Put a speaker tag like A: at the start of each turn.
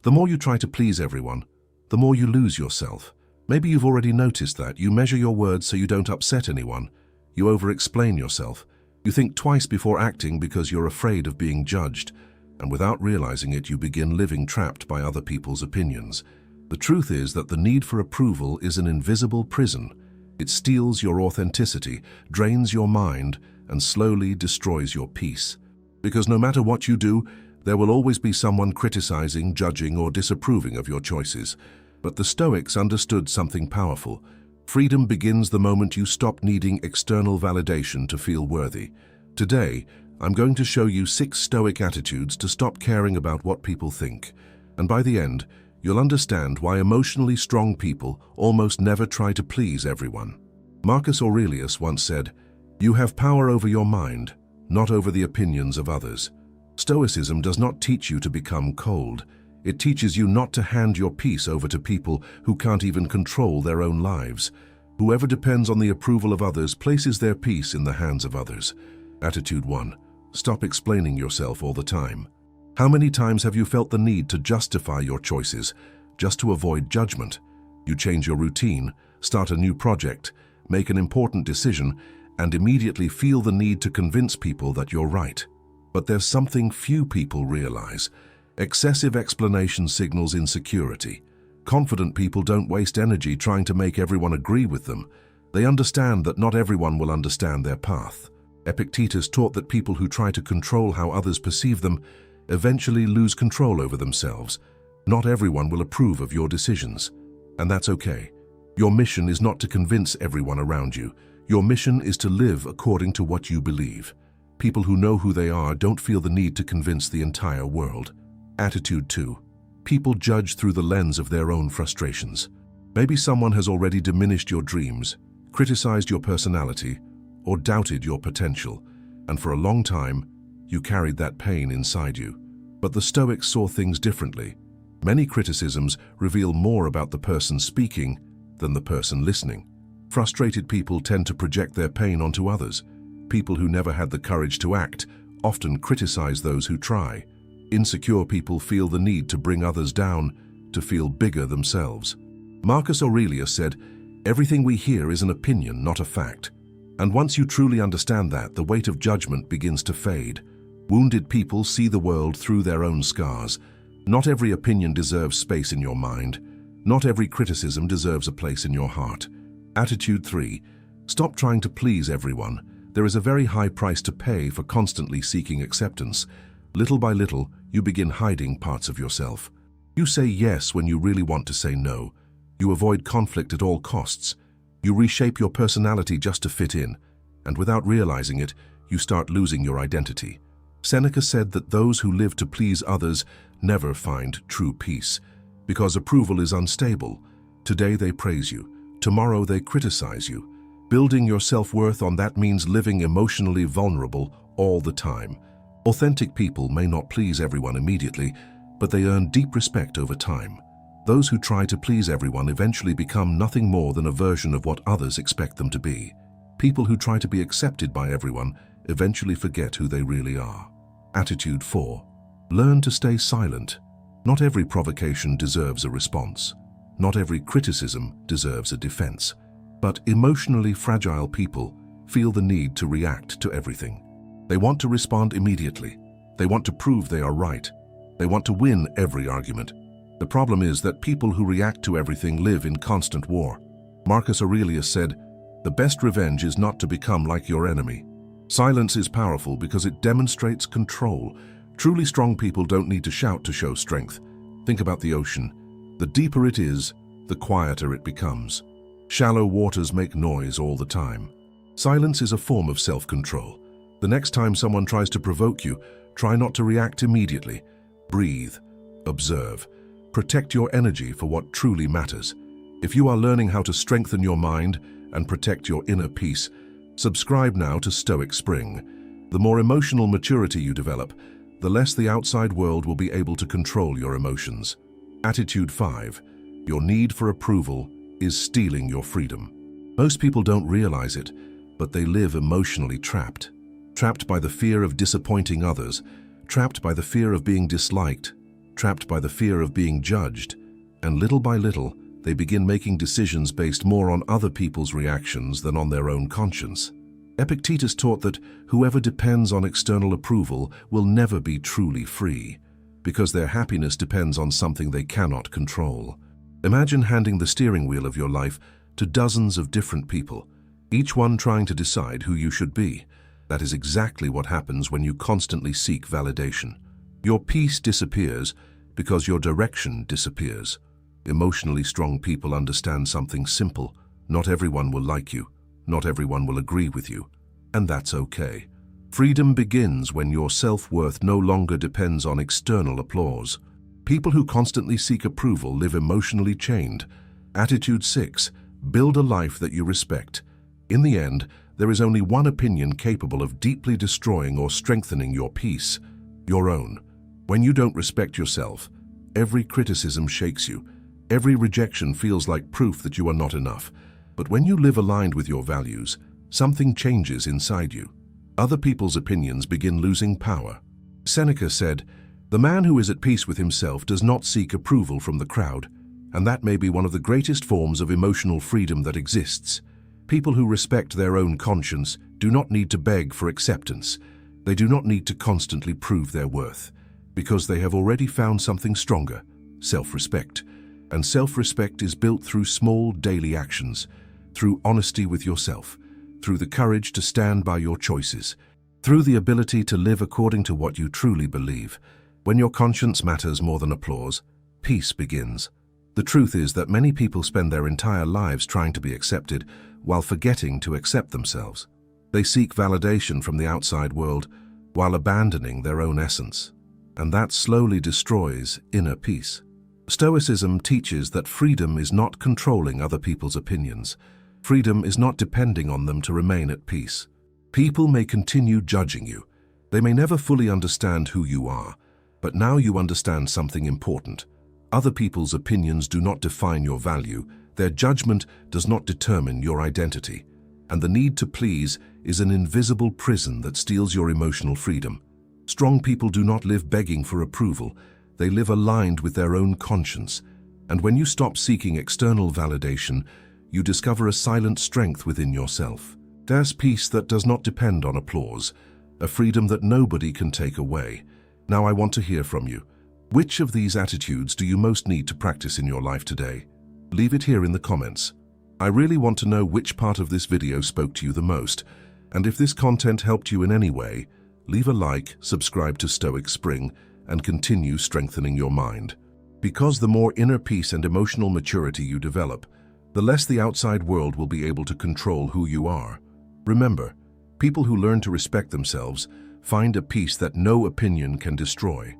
A: The more you try to please everyone, the more you lose yourself. Maybe you've already noticed that. You measure your words so you don't upset anyone. You over-explain yourself. You think twice before acting because you're afraid of being judged. And without realizing it, you begin living trapped by other people's opinions. The truth is that the need for approval is an invisible prison. It steals your authenticity, drains your mind, and slowly destroys your peace. Because no matter what you do, there will always be someone criticizing, judging, or disapproving of your choices. But the Stoics understood something powerful. Freedom begins the moment you stop needing external validation to feel worthy. Today, I'm going to show you 6 Stoic attitudes to stop caring about what people think. And by the end, you'll understand why emotionally strong people almost never try to please everyone. Marcus Aurelius once said, "You have power over your mind, not over the opinions of others." Stoicism does not teach you to become cold. It teaches you not to hand your peace over to people who can't even control their own lives. Whoever depends on the approval of others places their peace in the hands of others. Attitude 1. Stop explaining yourself all the time. How many times have you felt the need to justify your choices just to avoid judgment? You change your routine, start a new project, make an important decision, and immediately feel the need to convince people that you're right. But there's something few people realize. Excessive explanation signals insecurity. Confident people don't waste energy trying to make everyone agree with them. They understand that not everyone will understand their path. Epictetus taught that people who try to control how others perceive them eventually lose control over themselves. Not everyone will approve of your decisions, and that's okay. Your mission is not to convince everyone around you. Your mission is to live according to what you believe. People who know who they are don't feel the need to convince the entire world. Attitude 2. People judge through the lens of their own frustrations. Maybe someone has already diminished your dreams, criticized your personality, or doubted your potential, and for a long time, you carried that pain inside you. But the Stoics saw things differently. Many criticisms reveal more about the person speaking than the person listening. Frustrated people tend to project their pain onto others. People who never had the courage to act often criticize those who try. Insecure people feel the need to bring others down, to feel bigger themselves. Marcus Aurelius said, "Everything we hear is an opinion, not a fact." And once you truly understand that, the weight of judgment begins to fade. Wounded people see the world through their own scars. Not every opinion deserves space in your mind. Not every criticism deserves a place in your heart. Attitude 3. Stop trying to please everyone. There is a very high price to pay for constantly seeking acceptance. Little by little, you begin hiding parts of yourself. You say yes when you really want to say no. You avoid conflict at all costs. You reshape your personality just to fit in, and without realizing it, you start losing your identity. Seneca said that those who live to please others never find true peace, because approval is unstable. Today they praise you, tomorrow they criticize you. Building your self-worth on that means living emotionally vulnerable all the time. Authentic people may not please everyone immediately, but they earn deep respect over time. Those who try to please everyone eventually become nothing more than a version of what others expect them to be. People who try to be accepted by everyone eventually forget who they really are. Attitude 4. Learn to stay silent. Not every provocation deserves a response. Not every criticism deserves a defense. But emotionally fragile people feel the need to react to everything. They want to respond immediately. They want to prove they are right. They want to win every argument. The problem is that people who react to everything live in constant war. Marcus Aurelius said, "The best revenge is not to become like your enemy." Silence is powerful because it demonstrates control. Truly strong people don't need to shout to show strength. Think about the ocean. The deeper it is, the quieter it becomes. Shallow waters make noise all the time. Silence is a form of self-control. The next time someone tries to provoke you, try not to react immediately. Breathe. Observe. Protect your energy for what truly matters. If you are learning how to strengthen your mind and protect your inner peace, subscribe now to Stoic Spring. The more emotional maturity you develop, the less the outside world will be able to control your emotions. Attitude 5. Your need for approval is stealing your freedom. Most people don't realize it, but they live emotionally trapped. Trapped by the fear of disappointing others, trapped by the fear of being disliked, trapped by the fear of being judged, and little by little, they begin making decisions based more on other people's reactions than on their own conscience. Epictetus taught that whoever depends on external approval will never be truly free, because their happiness depends on something they cannot control. Imagine handing the steering wheel of your life to dozens of different people, each one trying to decide who you should be. That is exactly what happens when you constantly seek validation. Your peace disappears because your direction disappears. Emotionally strong people understand something simple. Not everyone will like you. Not everyone will agree with you. And that's okay. Freedom begins when your self-worth no longer depends on external applause. People who constantly seek approval live emotionally chained. Attitude 6. Build a life that you respect. In the end, there is only one opinion capable of deeply destroying or strengthening your peace: your own. When you don't respect yourself, every criticism shakes you. Every rejection feels like proof that you are not enough. But when you live aligned with your values, something changes inside you. Other people's opinions begin losing power. Seneca said, "The man who is at peace with himself does not seek approval from the crowd," and that may be one of the greatest forms of emotional freedom that exists. People who respect their own conscience do not need to beg for acceptance. They do not need to constantly prove their worth, because they have already found something stronger: self-respect. And self-respect is built through small daily actions, through honesty with yourself, through the courage to stand by your choices, through the ability to live according to what you truly believe. When your conscience matters more than applause, peace begins. The truth is that many people spend their entire lives trying to be accepted while forgetting to accept themselves. They seek validation from the outside world while abandoning their own essence, and that slowly destroys inner peace. Stoicism teaches that freedom is not controlling other people's opinions. Freedom is not depending on them to remain at peace. People may continue judging you. They may never fully understand who you are, but now you understand something important. Other people's opinions do not define your value. Their judgment does not determine your identity. And the need to please is an invisible prison that steals your emotional freedom. Strong people do not live begging for approval. They live aligned with their own conscience. And when you stop seeking external validation, you discover a silent strength within yourself. There's peace that does not depend on applause, a freedom that nobody can take away. Now I want to hear from you. Which of these attitudes do you most need to practice in your life today? Leave it here in the comments. I really want to know which part of this video spoke to you the most. And if this content helped you in any way, leave a like, subscribe to Stoic Spring, and continue strengthening your mind. Because the more inner peace and emotional maturity you develop, the less the outside world will be able to control who you are. Remember, people who learn to respect themselves find a peace that no opinion can destroy.